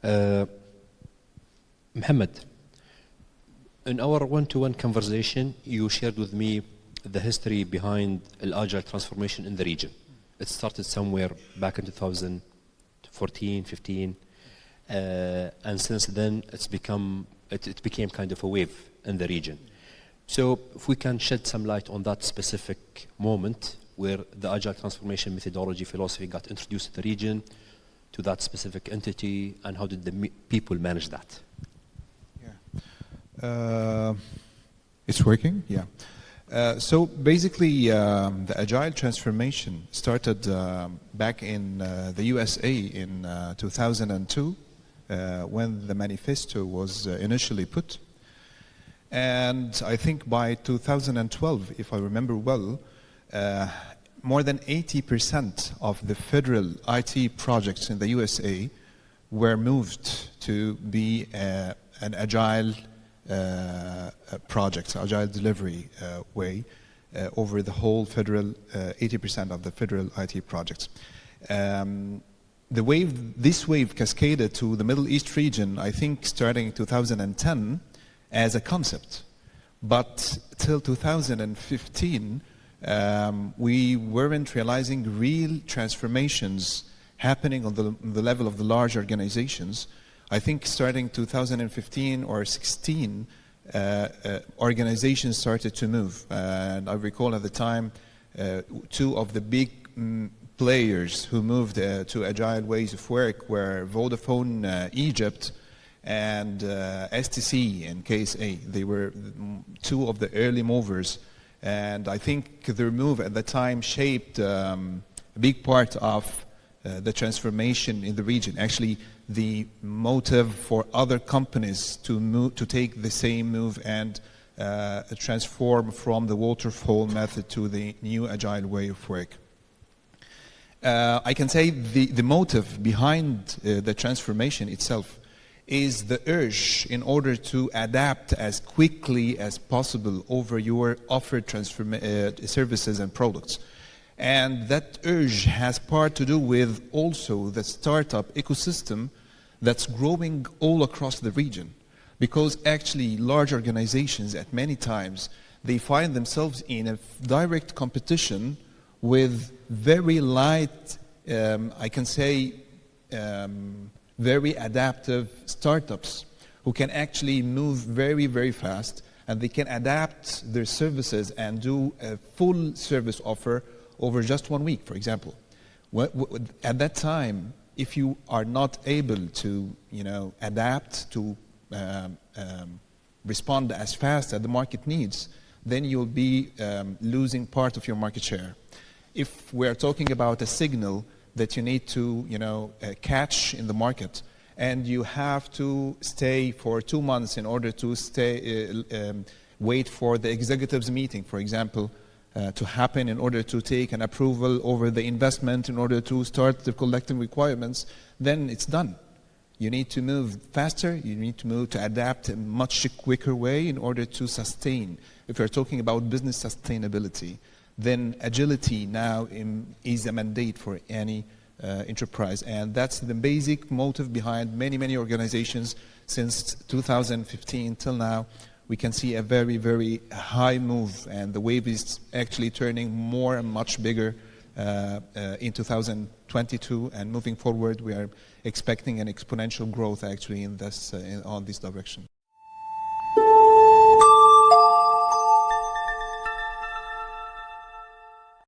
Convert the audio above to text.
Uh, Mohammed, in our one-to-one conversation, you shared with me the history behind Agile transformation in the region. It started somewhere back in 2014, 15, and since then it became kind of a wave in the region. So if we can shed some light on that specific moment where the Agile transformation methodology philosophy got introduced to the region, to that specific entity, and how did the people manage that? Yeah. It's working? Yeah. So basically, the Agile transformation started back in the USA in 2002, when the manifesto was initially put. And I think by 2012, if I remember well, more than 80% of the federal IT projects in the USA were moved to be an Agile project, Agile delivery way over the whole federal, 80% of the federal IT projects. This wave cascaded to the Middle East region, I think starting in 2010 as a concept. But till 2015, we weren't realizing real transformations happening on the level of the large organizations. I think starting 2015 or 16, organizations started to move. And I recall at the time, two of the big players who moved to Agile ways of work were Vodafone Egypt and STC in KSA. They were two of the early movers. And I think their move at the time shaped a big part of the transformation in the region. Actually, the motive for other companies to take the same move and transform from the waterfall method to the new Agile way of work. I can say the motive behind the transformation itself is the urge in order to adapt as quickly as possible over your offered services and products. And that urge has part to do with also the startup ecosystem that's growing all across the region. Because actually large organizations at many times, they find themselves in a direct competition with very light, I can say, very adaptive startups who can actually move very, very fast, and they can adapt their services and do a full service offer over just 1 week, for example. At that time, if you are not able to, adapt to respond as fast as the market needs, then you'll be losing part of your market share. If we're talking about a signal that you need to, catch in the market, and you have to stay for 2 months in order to wait for the executives meeting, for example, to happen in order to take an approval over the investment, in order to start the collecting requirements, then it's done. You need to move faster, you need to move to adapt in a much quicker way in order to sustain. If you're talking about business sustainability, then agility now is a mandate for any enterprise. And that's the basic motive behind many, many organizations since 2015 till now. We can see a very, very high move, and the wave is actually turning more and much bigger in 2022. And moving forward, we are expecting an exponential growth actually on this direction.